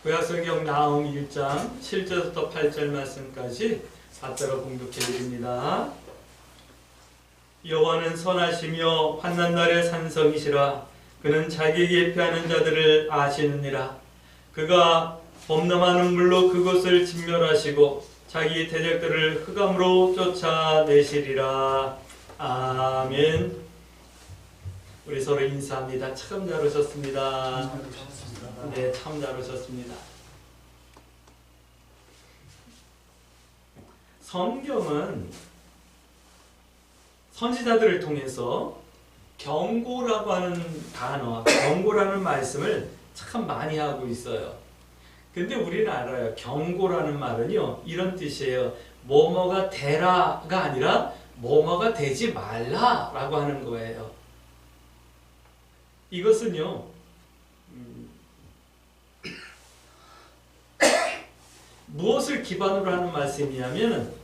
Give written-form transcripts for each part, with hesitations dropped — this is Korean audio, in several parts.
구약성경 나홈 1장 7절부터 8절 말씀까지 받들어 봉독해 드립니다. 여호와는 선하시며 환난날의 산성이시라. 그는 자기에게 예표하는 자들을 아시느니라. 그가 범람하는 물로 그곳을 진멸하시고 자기 대적들을 흑암으로 쫓아내시리라. 아멘. 우리 서로 인사합니다. 참 잘 오셨습니다. 네, 참 잘 오셨습니다. 성경은 선지자들을 통해서 경고라고 하는 단어, 경고라는 말씀을 참 많이 하고 있어요. 근데 우리는 알아요. 경고라는 말은요, 이런 뜻이에요. 뭐뭐가 되라가 아니라 뭐뭐가 되지 말라라고 하는 거예요. 이것은요, 무엇을 기반으로 하는 말씀이냐면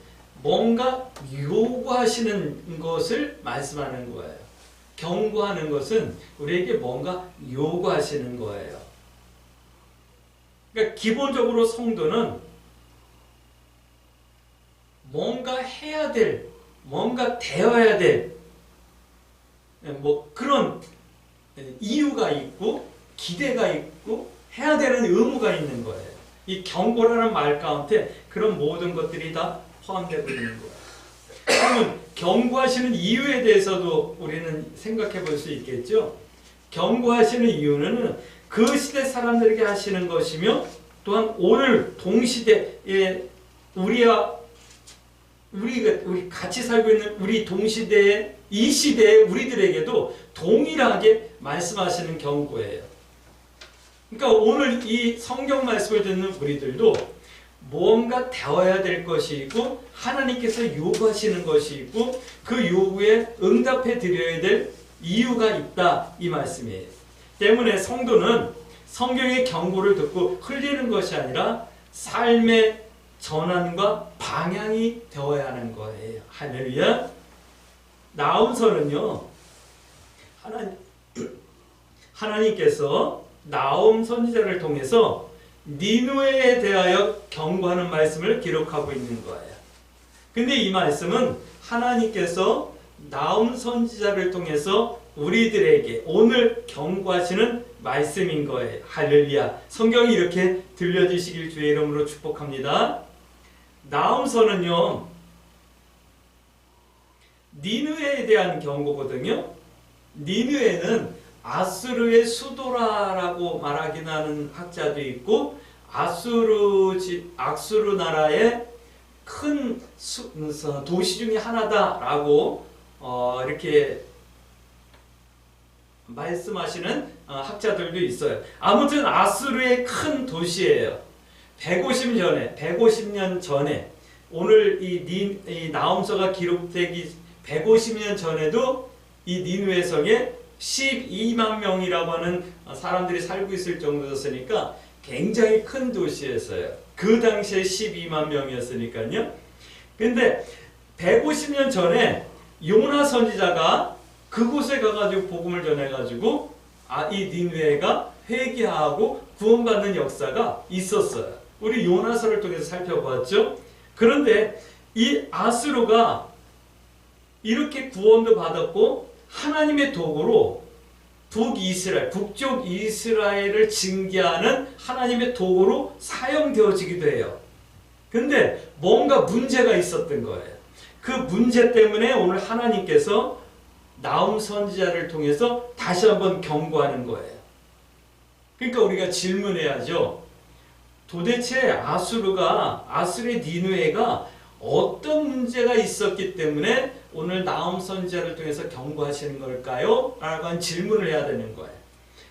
뭔가 요구하시는 것을 말씀하는 거예요. 경고하는 것은 우리에게 뭔가 요구하시는 거예요. 그러니까 기본적으로 성도는 뭔가 해야 될, 뭔가 되어야 될 그런 이유가 있고 기대가 있고 해야 되는 의무가 있는 거예요. 이 경고라는 말 가운데 그런 모든 것들이 다 포함되고 있는 거예요. 그러면 경고하시는 이유에 대해서도 우리는 생각해 볼 수 있겠죠. 경고하시는 이유는 그 시대 사람들에게 하시는 것이며 또한 오늘 동시대에 우리 같이 살고 있는 우리 동시대의 이 시대의 우리들에게도 동일하게 말씀하시는 경고예요. 그러니까 오늘 이 성경 말씀을 듣는 우리들도 뭔가 되어야 될 것이 있고 하나님께서 요구하시는 것이 있고 그 요구에 응답해 드려야 될 이유가 있다, 이 말씀이에요. 때문에 성도는 성경의 경고를 듣고 흘리는 것이 아니라 삶의 전환과 방향이 되어야 하는 거예요. 할렐루야. 나홈서는요, 하나님께서 나홈 선지자를 통해서 니느웨에 대하여 경고하는 말씀을 기록하고 있는 거예요. 근데 이 말씀은 하나님께서 나홈 선지자를 통해서 우리들에게 오늘 경고하시는 말씀인 거예요. 할렐루야. 성경이 이렇게 들려주시길 주의 이름으로 축복합니다. 나홈서는요, 니느웨에 대한 경고거든요. 니느웨는 아수르의 수도라라고 말하긴 하는 학자도 있고 아수르 나라의 큰 도시 중에 하나다라고 이렇게 말씀하시는 학자들도 있어요. 아무튼 아수르의 큰 도시예요. 150년 전에 오늘 이 나홈서가 기록되기 150년 전에도 이 니느웨 성에 12만 명이라고 하는 사람들이 살고 있을 정도였으니까 굉장히 큰 도시였어요. 그 당시에 12만 명이었으니까요. 근데 150년 전에 요나 선지자가 그곳에 가가지고 복음을 전해가지고 이 니느웨가 회개하고 구원받는 역사가 있었어요. 우리 요나서를 통해서 살펴봤죠. 그런데 이 아수르가 이렇게 구원도 받았고 하나님의 도구로 북쪽 이스라엘을 징계하는 하나님의 도구로 사용되어지기도 해요. 근데 뭔가 문제가 있었던 거예요. 그 문제 때문에 오늘 하나님께서 나홈 선지자를 통해서 다시 한번 경고하는 거예요. 그러니까 우리가 질문해야죠. 도대체 아수르의 니느웨가 어떤 문제가 있었기 때문에 오늘 나홈 선지자를 통해서 경고하시는 걸까요? 라고 하는 질문을 해야 되는 거예요.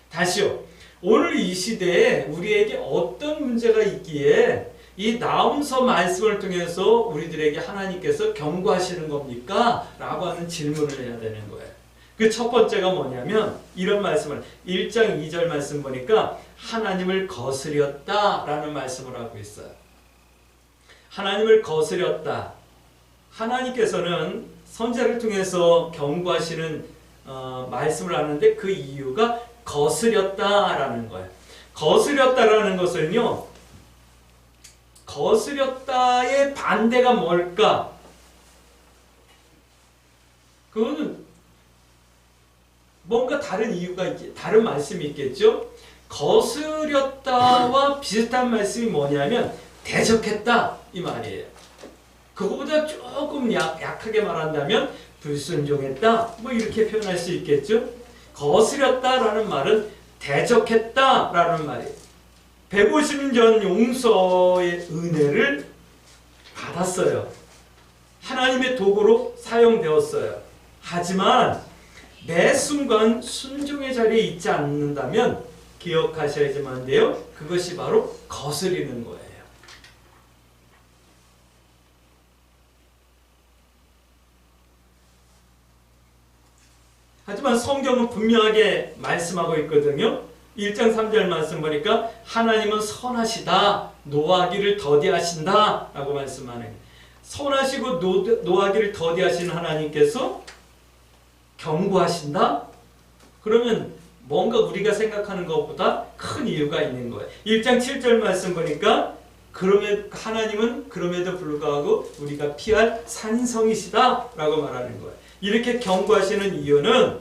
다시요. 오늘 이 시대에 우리에게 어떤 문제가 있기에 이 나홈서 말씀을 통해서 우리들에게 하나님께서 경고하시는 겁니까? 라고 하는 질문을 해야 되는 거예요. 그 첫 번째가 뭐냐면 이런 말씀을 1장 2절 말씀 보니까 하나님을 거스렸다 라는 말씀을 하고 있어요. 하나님을 거스렸다. 하나님께서는 선지자를 통해서 경고하시는 말씀을 하는데 그 이유가 거스렸다라는 거예요. 거스렸다라는 것은요, 거스렸다의 반대가 뭘까? 그거는 뭔가 다른 이유가 다른 말씀이 있겠죠? 거스렸다와 비슷한 말씀이 뭐냐면 대적했다 이 말이에요. 그거보다 조금 약하게 말한다면 불순종했다 뭐 이렇게 표현할 수 있겠죠? 거스렸다라는 말은 대적했다라는 말이에요. 150년 용서의 은혜를 받았어요. 하나님의 도구로 사용되었어요. 하지만 매 순간 순종의 자리에 있지 않는다면 기억하셔야지만 돼요. 그것이 바로 거스리는 거예요. 하지만 성경은 분명하게 말씀하고 있거든요. 1장 3절 말씀 보니까 하나님은 선하시다, 노하기를 더디하신다 라고 말씀하네요. 선하시고 노하기를 더디하신 하나님께서 경고하신다? 그러면 뭔가 우리가 생각하는 것보다 큰 이유가 있는 거예요. 1장 7절 말씀 보니까 하나님은 그럼에도 불구하고 우리가 피할 산성이시다 라고 말하는 거예요. 이렇게 경고하시는 이유는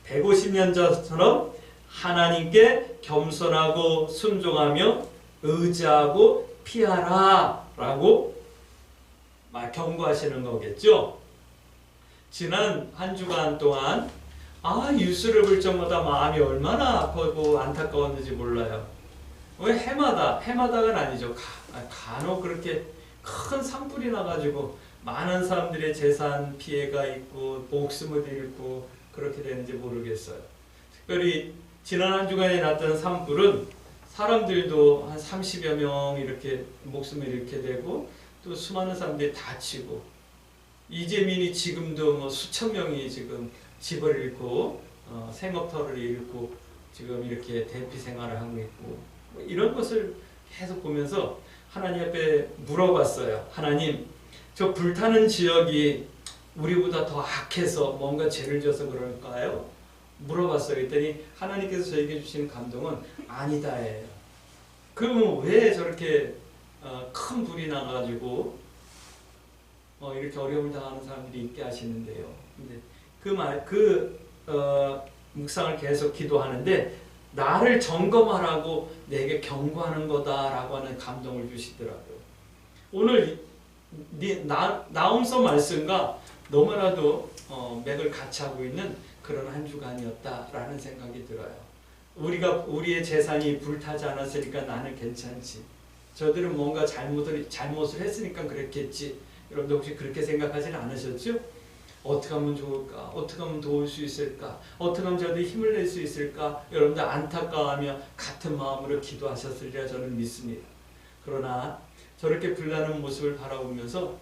150년 전처럼 하나님께 겸손하고 순종하며 의지하고 피하라 라고 경고하시는 거겠죠. 지난 한 주간 동안 뉴스를 볼 적마다 마음이 얼마나 아프고 안타까웠는지 몰라요. 왜 해마다가 아니죠. 간혹 그렇게 큰 산불이 나가지고 많은 사람들의 재산 피해가 있고 목숨을 잃고 그렇게 되는지 모르겠어요. 특별히 지난 한 주간에 났던 산불은 사람들도 한 30여 명 이렇게 목숨을 잃게 되고 또 수많은 사람들이 다치고 이재민이 지금도 뭐 수천 명이 지금 집을 잃고 생업터를 잃고 지금 이렇게 대피 생활을 하고 있고 이런 것을 계속 보면서 하나님 앞에 물어봤어요. 하나님, 저 불타는 지역이 우리보다 더 악해서 뭔가 죄를 져서 그럴까요? 물어봤어요. 그랬더니 하나님께서 저에게 주시는 감동은 아니다예요. 그러면 왜 저렇게 큰 불이 나가지고 이렇게 어려움을 당하는 사람들이 있게 하시는데요. 근데 묵상을 계속 기도하는데 나를 점검하라고 내게 경고하는 거다라고 하는 감동을 주시더라고요. 오늘 나움서 말씀과 너무나도 맥을 같이 하고 있는 그런 한 주간이었다라는 생각이 들어요. 우리의 재산이 불타지 않았으니까 나는 괜찮지. 저들은 뭔가 잘못을 했으니까 그랬겠지. 여러분들 혹시 그렇게 생각하지는 않으셨죠? 어떻게 하면 좋을까? 어떻게 하면 도울 수 있을까? 어떻게 하면 저들이 힘을 낼 수 있을까? 여러분들 안타까워하며 같은 마음으로 기도하셨으리라 저는 믿습니다. 그러나 저렇게 불나는 모습을 바라보면서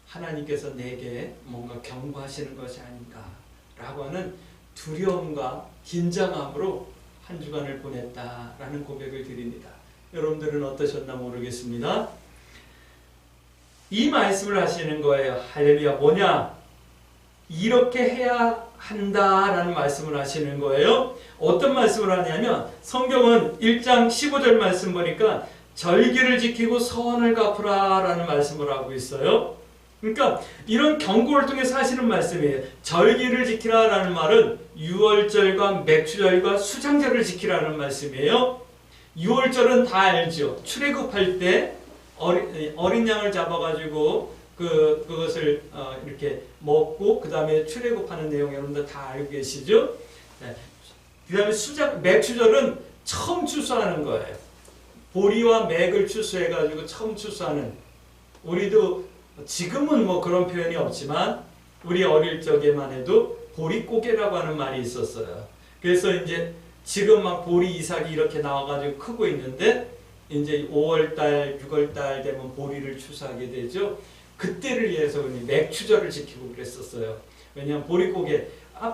하나님께서 내게 뭔가 경고하시는 것이 아닌가라고 하는 두려움과 긴장함으로 한 주간을 보냈다라는 고백을 드립니다. 여러분들은 어떠셨나 모르겠습니다. 이 말씀을 하시는 거예요. 할렐루야. 뭐냐? 이렇게 해야 한다라는 말씀을 하시는 거예요. 어떤 말씀을 하냐면 성경은 1장 15절 말씀 보니까 절기를 지키고 서원을 갚으라 라는 말씀을 하고 있어요. 그러니까 이런 경고를 통해서 하시는 말씀이에요. 절기를 지키라 라는 말은 유월절과 맥주절과 수장절을 지키라는 말씀이에요. 유월절은 다 알죠. 출애굽할 때 어린 양을 잡아가지고 그것을 이렇게 먹고 그 다음에 출애굽하는 내용 여러분들 다 알고 계시죠? 네. 그 다음에 맥주절은 처음 추수하는 거예요. 보리와 맥을 추수해가지고 처음 추수하는. 우리도 지금은 뭐 그런 표현이 없지만 우리 어릴 적에만 해도 보리고개라고 하는 말이 있었어요. 그래서 이제 지금 막 보리 이삭이 이렇게 나와가지고 크고 있는데 이제 5월달, 6월달 되면 보리를 추수하게 되죠. 그때를 위해서 맥추절을 지키고 그랬었어요. 왜냐하면 보리고개,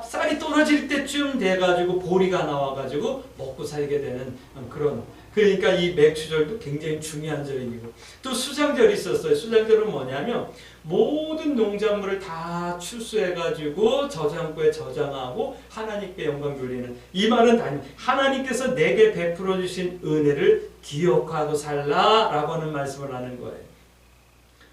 쌀이 떨어질 때쯤 돼가지고 보리가 나와가지고 먹고 살게 되는 그런, 그러니까 이 맥추절도 굉장히 중요한 절이고, 또 수장절이 있었어요. 수장절은 뭐냐면 모든 농작물을 다 추수해가지고 저장고에 저장하고 하나님께 영광 돌리는, 이 말은 하나님께서 내게 베풀어 주신 은혜를 기억하고 살라라고 하는 말씀을 하는 거예요.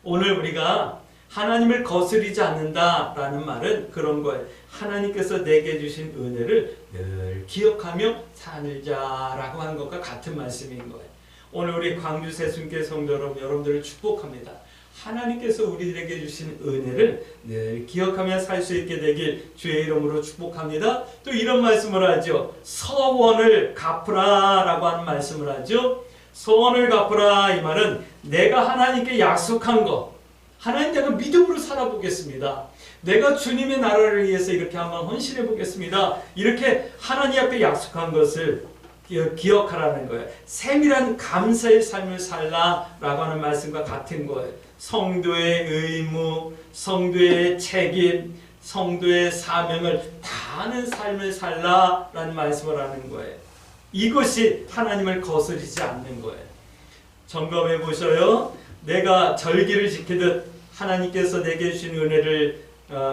오늘 우리가 하나님을 거스리지 않는다라는 말은 그런 거예요. 하나님께서 내게 주신 은혜를 늘 기억하며 살자라고 하는 것과 같은 말씀인 거예요. 오늘 우리 광주 새순교 성도 여러분들을 축복합니다. 하나님께서 우리들에게 주신 은혜를 늘 기억하며 살 수 있게 되길 주의 이름으로 축복합니다. 또 이런 말씀을 하죠. 서원을 갚으라 라고 하는 말씀을 하죠. 서원을 갚으라, 이 말은 내가 하나님께 약속한 것, 하나님 내가 믿음으로 살아보겠습니다. 내가 주님의 나라를 위해서 이렇게 한번 헌신해 보겠습니다. 이렇게 하나님 앞에 약속한 것을 기억하라는 거예요. 세밀한 감사의 삶을 살라라고 하는 말씀과 같은 거예요. 성도의 의무, 성도의 책임, 성도의 사명을 다하는 삶을 살라라는 말씀을 하는 거예요. 이것이 하나님을 거스르지 않는 거예요. 점검해 보셔요. 내가 절기를 지키듯 하나님께서 내게 주신 은혜를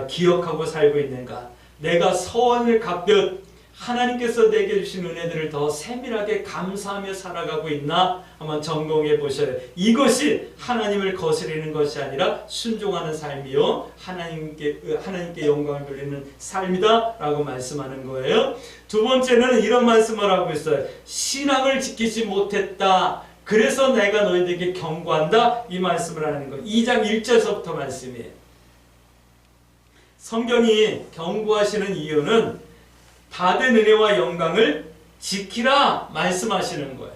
기억하고 살고 있는가? 내가 서원을 갚듯 하나님께서 내게 주신 은혜들을 더 세밀하게 감사하며 살아가고 있나? 한번 점검해 보셔요. 이것이 하나님을 거스르는 것이 아니라 순종하는 삶이요, 하나님께 영광을 돌리는 삶이다 라고 말씀하는 거예요. 두 번째는 이런 말씀을 하고 있어요. 신앙을 지키지 못했다, 그래서 내가 너희들에게 경고한다, 이 말씀을 하는 거예요. 2장 1절서부터 말씀이에요. 성경이 경고하시는 이유는 받은 은혜와 영광을 지키라 말씀하시는 거예요.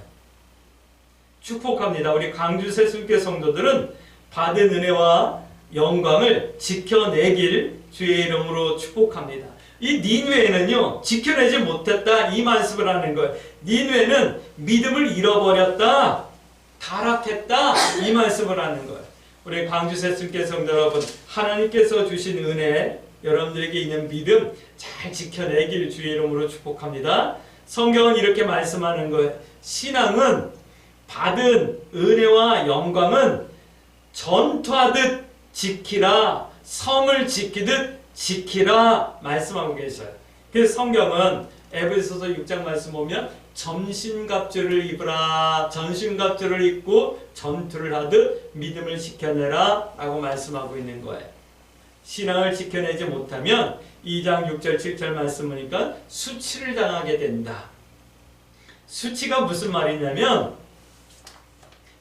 축복합니다. 우리 광주 새순교 성도들은 받은 은혜와 영광을 지켜내길 주의 이름으로 축복합니다. 이 니느웨는요, 지켜내지 못했다, 이 말씀을 하는 거예요. 니느웨는 믿음을 잃어버렸다, 타락했다, 이 말씀을 하는 거예요. 우리 광주 새순교 성도 여러분, 하나님께서 주신 은혜, 여러분들에게 있는 믿음 잘 지켜내길 주의 이름으로 축복합니다. 성경은 이렇게 말씀하는 거예요. 신앙은 받은 은혜와 영광은 전투하듯 지키라, 성을 지키듯 지키라 말씀하고 계셔요. 그래서 성경은 에베소서 6장 말씀 보면 전신갑주를 입으라, 전신갑주를 입고 전투를 하듯 믿음을 지켜내라 라고 말씀하고 있는 거예요. 신앙을 지켜내지 못하면 2장 6절 7절 말씀 보니까 수치를 당하게 된다. 수치가 무슨 말이냐면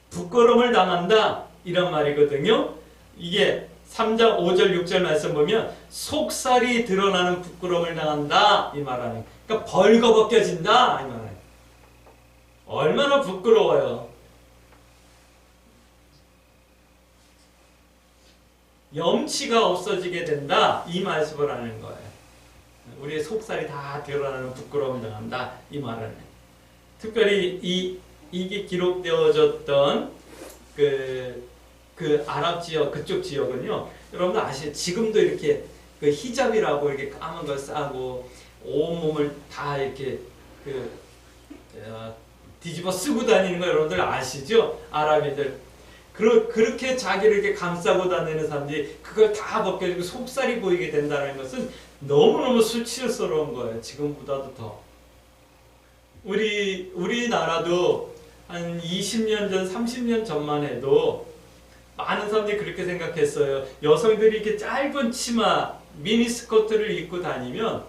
부끄러움을 당한다, 이런 말이거든요. 이게 3장 5절 6절 말씀 보면 속살이 드러나는 부끄러움을 당한다, 이 말하는. 그러니까 벌거벗겨진다, 이 말하는. 얼마나 부끄러워요. 염치가 없어지게 된다, 이 말씀을 하는 거예요. 우리의 속살이 다 드러나는 부끄러움을 당한다, 이 말은. 특별히 이게 기록되어졌던 그 아랍 지역, 그쪽 지역은요, 여러분들 아시죠? 지금도 이렇게 그 히잡이라고 이렇게 까만 걸 싸고 온몸을 다 이렇게 뒤집어 쓰고 다니는 거 여러분들 아시죠? 아랍인들. 그렇게 자기를 이렇게 감싸고 다니는 사람들이 그걸 다 벗겨지고 속살이 보이게 된다는 것은 너무너무 수치스러운 거예요. 지금보다도 더. 우리나라도 한 20년 전, 30년 전만 해도 많은 사람들이 그렇게 생각했어요. 여성들이 이렇게 짧은 치마, 미니스커트를 입고 다니면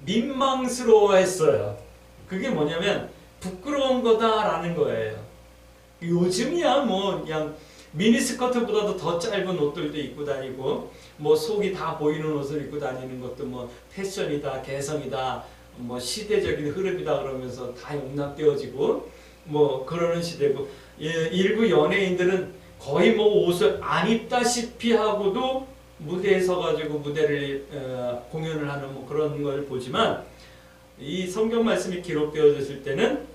민망스러워했어요. 그게 뭐냐면 부끄러운 거다라는 거예요. 요즘이야 뭐 그냥 미니스커트보다도 더 짧은 옷들도 입고 다니고, 뭐 속이 다 보이는 옷을 입고 다니는 것도 뭐 패션이다, 개성이다, 뭐 시대적인 흐름이다 그러면서 다 용납되어지고 뭐 그러는 시대고, 일부 연예인들은 거의 뭐 옷을 안 입다시피 하고도 무대에 서가지고 무대를 공연을 하는 뭐 그런 걸 보지만, 이 성경 말씀이 기록되어졌을 때는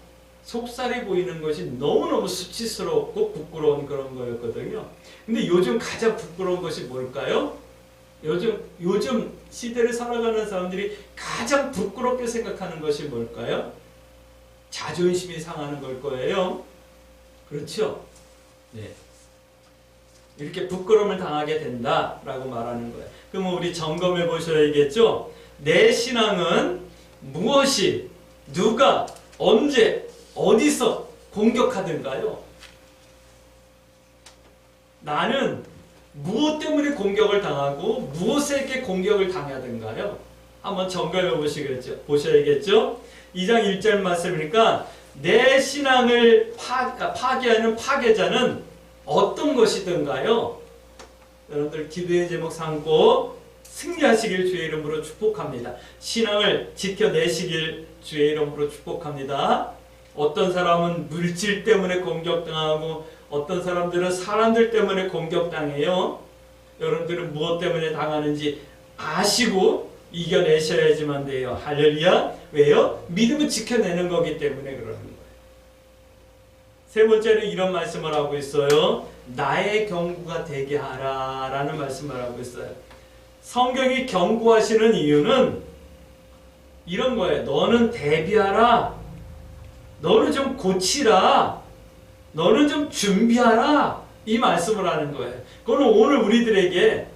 속살이 보이는 것이 너무너무 수치스럽고 부끄러운 그런 거였거든요. 근데 요즘 가장 부끄러운 것이 뭘까요? 요즘 시대를 살아가는 사람들이 가장 부끄럽게 생각하는 것이 뭘까요? 자존심이 상하는 걸 거예요. 그렇죠? 네. 이렇게 부끄러움을 당하게 된다라고 말하는 거예요. 그럼 우리 점검해 보셔야겠죠? 내 신앙은 무엇이, 누가, 언제, 어디서 공격하든가요? 나는 무엇 때문에 공격을 당하고 무엇에게 공격을 당하든가요? 한번 점검해 보셔야겠죠? 2장 1절 말씀이니까 내 신앙을 파괴하는 파괴자는 어떤 것이든가요? 여러분들 기도의 제목 삼고 승리하시길 주의 이름으로 축복합니다. 신앙을 지켜내시길 주의 이름으로 축복합니다. 어떤 사람은 물질 때문에 공격당하고 어떤 사람들은 사람들 때문에 공격당해요. 여러분들은 무엇 때문에 당하는지 아시고 이겨내셔야지만 돼요. 할렐루야. 왜요? 믿음을 지켜내는 거기 때문에 그러는 거예요. 세 번째는 이런 말씀을 하고 있어요. 나의 경고가 되게 하라 라는 말씀을 하고 있어요. 성경이 경고하시는 이유는 이런 거예요. 너는 대비하라. 너는 좀 고치라. 너는 좀 준비하라. 이 말씀을 하는 거예요. 그거는 오늘 우리들에게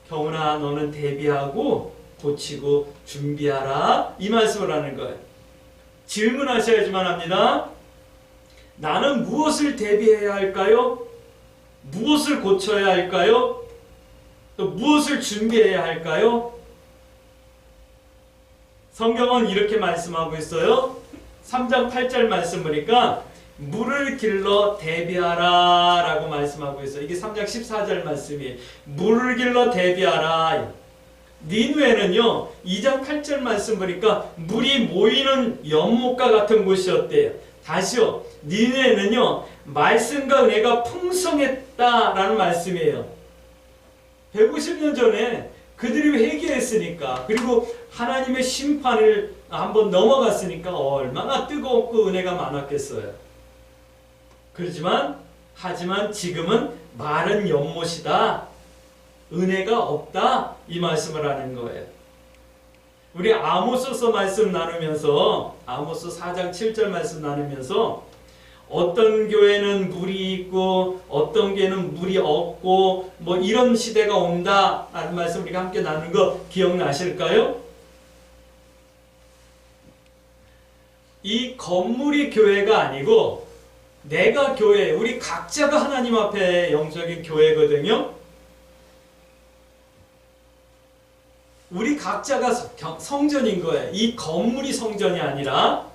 경훈아 너는 대비하고 고치고 준비하라. 이 말씀을 하는 거예요. 질문하셔야지만 합니다. 나는 무엇을 대비해야 할까요? 무엇을 고쳐야 할까요? 또 무엇을 준비해야 할까요? 성경은 이렇게 말씀하고 있어요. 3장 8절 말씀 보니까 물을 길러 대비하라 라고 말씀하고 있어요. 이게 3장 14절 말씀이에요. 물을 길러 대비하라. 니느웨는요 2장 8절 말씀 보니까 물이 모이는 연못과 같은 곳이었대요. 다시요, 니느웨는요 말씀과 은혜가 풍성했다라는 말씀이에요. 150년 전에 그들이 회개했으니까, 그리고 하나님의 심판을 한번 넘어갔으니까 얼마나 뜨겁고 은혜가 많았겠어요. 하지만 지금은 마른 연못이다. 은혜가 없다. 이 말씀을 하는 거예요. 우리 아모스서 말씀 나누면서, 아모스 4장 7절 말씀 나누면서 어떤 교회는 물이 있고 어떤 교회는 물이 없고 뭐 이런 시대가 온다 라는 말씀 우리가 함께 나눈 거 기억나실까요? 이 건물이 교회가 아니고 내가 교회, 우리 각자가 하나님 앞에 영적인 교회거든요. 우리 각자가 성전인 거예요. 이 건물이 성전이 아니라.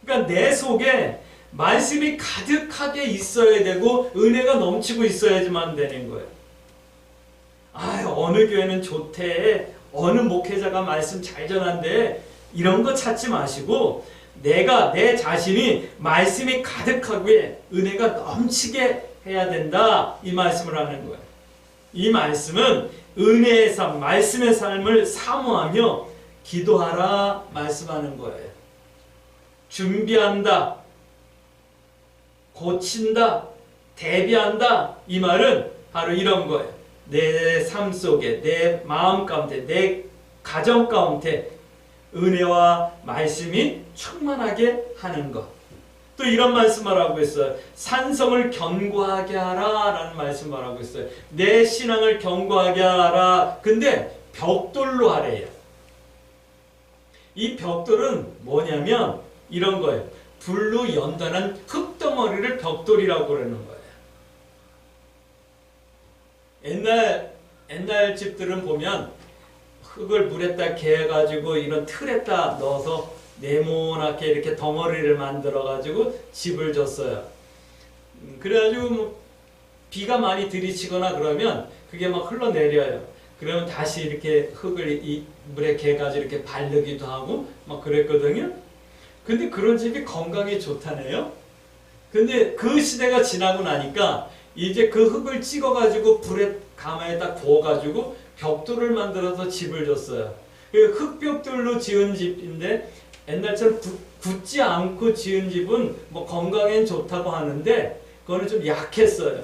그러니까 내 속에 말씀이 가득하게 있어야 되고 은혜가 넘치고 있어야지만 되는 거예요. 어느 교회는 좋대, 어느 목회자가 말씀 잘 전한대, 이런 거 찾지 마시고 내 자신이 말씀이 가득하게 은혜가 넘치게 해야 된다. 이 말씀을 하는 거예요. 이 말씀은 은혜의 삶, 말씀의 삶을 사모하며 기도하라 말씀하는 거예요. 준비한다, 고친다, 대비한다. 이 말은 바로 이런 거예요. 내 삶 속에, 내 마음 가운데, 내 가정 가운데 은혜와 말씀이 충만하게 하는 것. 또 이런 말씀을 하고 있어요. 산성을 견고하게 하라 라는 말씀을 하고 있어요. 내 신앙을 견고하게 하라. 근데 벽돌로 하래요. 이 벽돌은 뭐냐면 이런 거예요. 불로 연단한 흙덩어리를 벽돌이라고 그러는 거예요. 옛날 집들은 보면 흙을 물에다 개가지고 이런 틀에다 넣어서 네모나게 이렇게 덩어리를 만들어가지고 집을 졌어요. 그래가지고 뭐 비가 많이 들이치거나 그러면 그게 막 흘러내려요. 그러면 다시 이렇게 흙을 이 물에 개가지고 이렇게 바르기도 하고 막 그랬거든요. 근데 그런 집이 건강에 좋다네요. 근데 그 시대가 지나고 나니까 이제 그 흙을 찍어가지고 불에 가마에다 구워가지고 벽돌을 만들어서 집을 졌어요. 흙벽돌로 지은 집인데 옛날처럼 굳지 않고 지은 집은 뭐 건강엔 좋다고 하는데 그거는 좀 약했어요.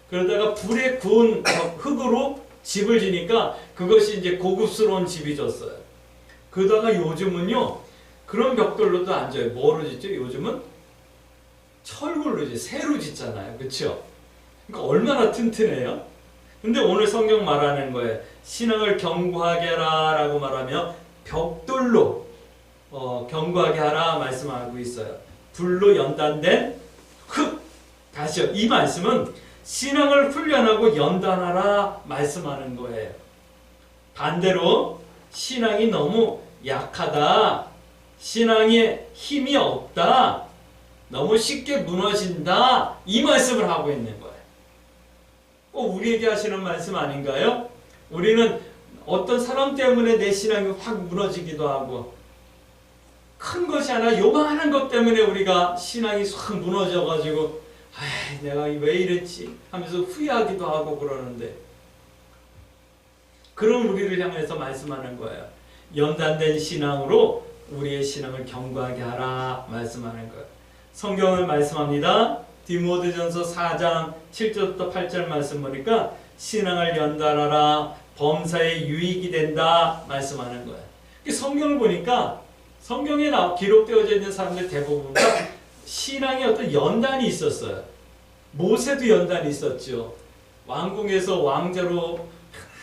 그러다가 불에 구운 흙으로 집을 지니까 그것이 이제 고급스러운 집이 졌어요. 그러다가 요즘은요, 그런 벽돌로도 안 져요. 뭐로 짓죠? 요즘은 철골로 짓죠. 새로 짓잖아요. 그렇죠? 그러니까 얼마나 튼튼해요? 근데 오늘 성경 말하는 거예요. 신앙을 견고하게 하라 라고 말하며 벽돌로 견고하게 하라 말씀하고 있어요. 불로 연단된 흙. 다시요. 이 말씀은 신앙을 훈련하고 연단하라 말씀하는 거예요. 반대로 신앙이 너무 약하다, 신앙에 힘이 없다, 너무 쉽게 무너진다, 이 말씀을 하고 있는 거예요. 꼭 우리에게 하시는 말씀 아닌가요? 우리는 어떤 사람 때문에 내 신앙이 확 무너지기도 하고, 큰 것이 아니라 요만한 것 때문에 우리가 신앙이 확 무너져가지고 내가 왜 이랬지 하면서 후회하기도 하고 그러는데, 그런 우리를 향해서 말씀하는 거예요. 연단된 신앙으로 우리의 신앙을 견고하게 하라 말씀하는 거예요. 성경을 말씀합니다. 디모데전서 4장 7절부터 8절 말씀 보니까 신앙을 연단하라, 범사에 유익이 된다 말씀하는 거예요. 성경을 보니까 성경에 기록되어져 있는 사람들 대부분가 신앙에 어떤 연단이 있었어요. 모세도 연단이 있었죠. 왕궁에서 왕자로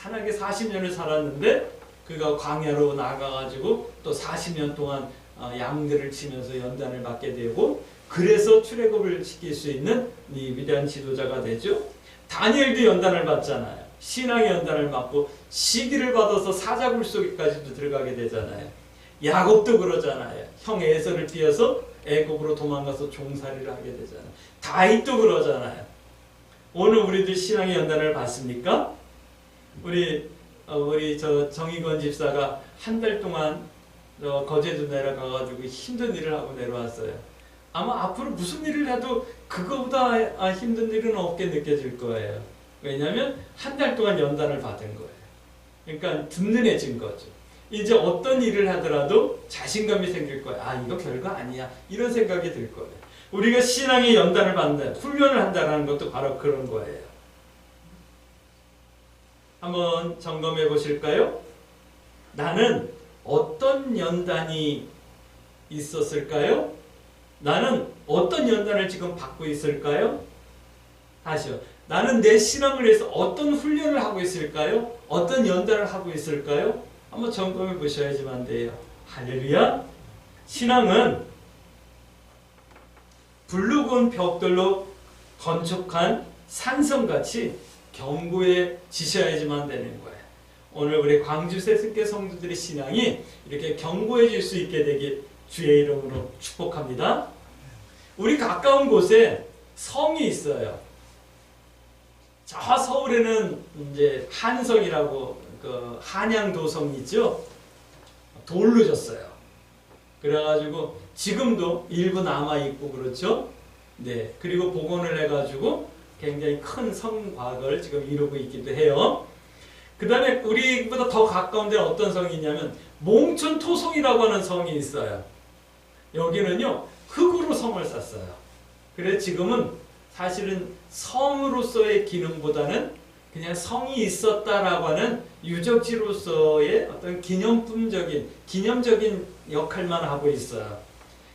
편하게 40년을 살았는데 그가 광야로 나가가지고 또 40년 동안 양들을 치면서 연단을 받게 되고, 그래서 출애굽을 시킬 수 있는 이 위대한 지도자가 되죠. 다니엘도 연단을 받잖아요. 신앙의 연단을 받고 시기를 받아서 사자굴 속에까지도 들어가게 되잖아요. 야곱도 그러잖아요. 형 에서를 뛰어서 애굽으로 도망가서 종살이를 하게 되잖아요. 다윗도 그러잖아요. 오늘 우리들 신앙의 연단을 받습니까? 우리 정의건 집사가 한 달 동안 거제도 내려가가지고 힘든 일을 하고 내려왔어요. 아마 앞으로 무슨 일을 해도 그거보다 힘든 일은 없게 느껴질 거예요. 왜냐하면 한 달 동안 연단을 받은 거예요. 그러니까 든든해진 거죠. 이제 어떤 일을 하더라도 자신감이 생길 거예요. 이거 별거 아니야. 이런 생각이 들 거예요. 우리가 신앙의 연단을 받는다, 훈련을 한다는 것도 바로 그런 거예요. 한번 점검해 보실까요? 나는 어떤 연단이 있었을까요? 나는 어떤 연단을 지금 받고 있을까요? 다시요. 나는 내 신앙을 위해서 어떤 훈련을 하고 있을까요? 어떤 연단을 하고 있을까요? 한번 점검해 보셔야지만 돼요. 할렐루야! 신앙은 붉은 벽돌로 건축한 산성같이 견고해지셔야지만 되는 거예요. 오늘 우리 광주 세습계 성도들의 신앙이 이렇게 견고해질 수 있게 되길 주의 이름으로 축복합니다. 우리 가까운 곳에 성이 있어요. 저 서울에는 이제 한성이라고 한양도성이 있죠. 돌로 졌어요. 그래가지고 지금도 일부 남아있고 그렇죠. 네. 그리고 복원을 해가지고 굉장히 큰 성곽을 지금 이루고 있기도 해요. 그 다음에 우리보다 더 가까운 데는 어떤 성이 있냐면 몽천토성이라고 하는 성이 있어요. 여기는요 흙으로 성을 쌌어요. 그래서 지금은 사실은 성으로서의 기능보다는 그냥 성이 있었다라고 하는 유적지로서의 어떤 기념적인 역할만 하고 있어요.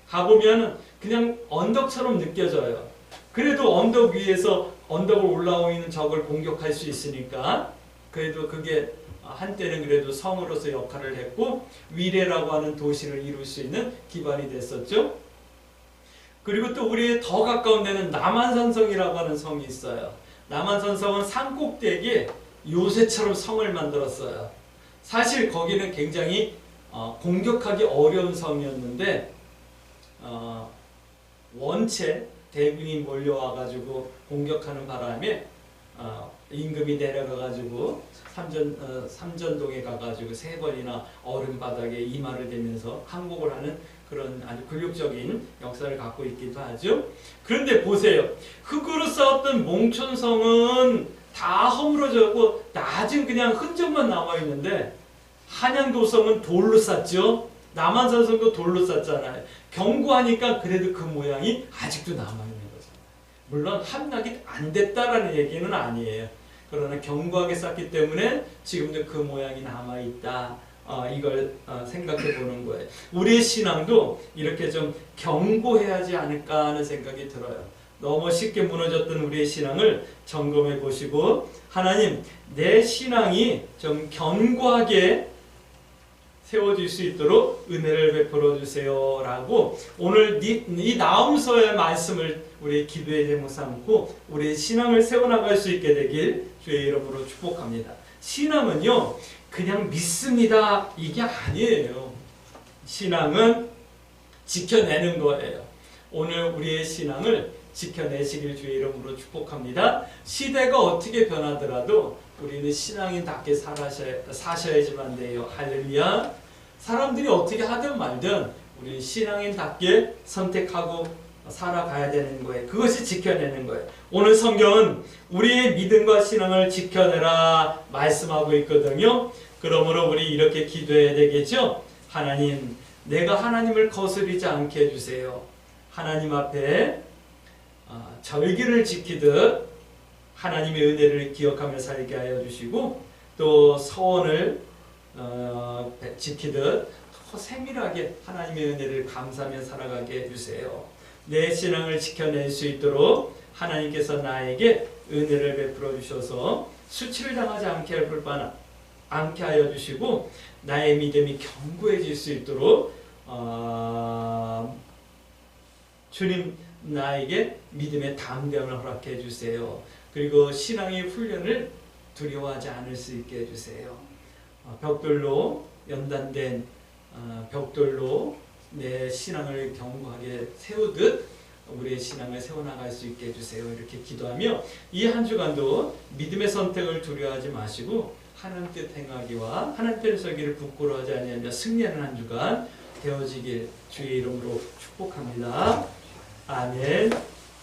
가보면 그냥 언덕처럼 느껴져요. 그래도 언덕 위에서 언덕을 올라오는 적을 공격할 수 있으니까 그래도 그게 한때는 그래도 성으로서 역할을 했고 위례라고 하는 도시를 이룰 수 있는 기반이 됐었죠. 그리고 또 우리의 더 가까운 데는 남한산성이라고 하는 성이 있어요. 남한산성은 산 꼭대기에 요새처럼 성을 만들었어요. 사실 거기는 굉장히 공격하기 어려운 성이었는데 원체 대군이 몰려와가지고 공격하는 바람에 임금이 내려가가지고 삼전동에 가가지고 3번이나 얼음 바닥에 이마를 대면서 항복을 하는 그런 아주 굴욕적인 역사를 갖고 있기도 하죠. 그런데 보세요. 흙으로 쌓았던 몽천성은 다 허물어졌고 낮은 그냥 흔적만 남아있는데 한양도성은 돌로 쌓죠. 남한산성도 돌로 쌓잖아요. 견고하니까 그래도 그 모양이 아직도 남아있는 거잖아요. 물론 함락이 안 됐다라는 얘기는 아니에요. 그러나 견고하게 쌓기 때문에 지금도 그 모양이 남아있다. 이걸 생각해 보는 거예요. 우리의 신앙도 이렇게 좀 견고해야지 않을까 하는 생각이 들어요. 너무 쉽게 무너졌던 우리의 신앙을 점검해 보시고, 하나님, 내 신앙이 좀 견고하게 세워질 수 있도록 은혜를 베풀어 주세요 라고 오늘 이 나음서의 말씀을 우리의 기도의 제목 삼고 우리의 신앙을 세워나갈 수 있게 되길 주의 이름으로 축복합니다. 신앙은요, 그냥 믿습니다 이게 아니에요. 신앙은 지켜내는 거예요. 오늘 우리의 신앙을 지켜내시길 주의 이름으로 축복합니다. 시대가 어떻게 변하더라도 우리는 신앙인답게 사셔야지만 돼요. 할렐루야. 사람들이 어떻게 하든 말든 우리는 신앙인답게 선택하고 살아가야 되는 거예요. 그것이 지켜내는 거예요. 오늘 성경은 우리의 믿음과 신앙을 지켜내라 말씀하고 있거든요. 그러므로 우리 이렇게 기도해야 되겠죠. 하나님, 내가 하나님을 거스르지 않게 해주세요. 하나님 앞에 절기를 지키듯 하나님의 은혜를 기억하며 살게 하여 주시고, 또 서원을 지키듯 더 세밀하게 하나님의 은혜를 감사하며 살아가게 해주세요. 내 신앙을 지켜낼 수 있도록 하나님께서 나에게 은혜를 베풀어 주셔서 수치를 당하지 않게 하여 주시고, 나의 믿음이 견고해질 수 있도록 주님 나에게 믿음의 담대함을 허락해 주세요. 그리고 신앙의 훈련을 두려워하지 않을 수 있게 해주세요. 벽돌로 연단된 벽돌로 내 신앙을 견고하게 세우듯 우리의 신앙을 세워나갈 수 있게 해주세요. 이렇게 기도하며 이 한 주간도 믿음의 선택을 두려워하지 마시고 하나님 뜻 행하기와 하나님 뜻을 설기를 부끄러워하지 아니하며 승리하는 한 주간 되어지길 주의 이름으로 축복합니다. 아멘.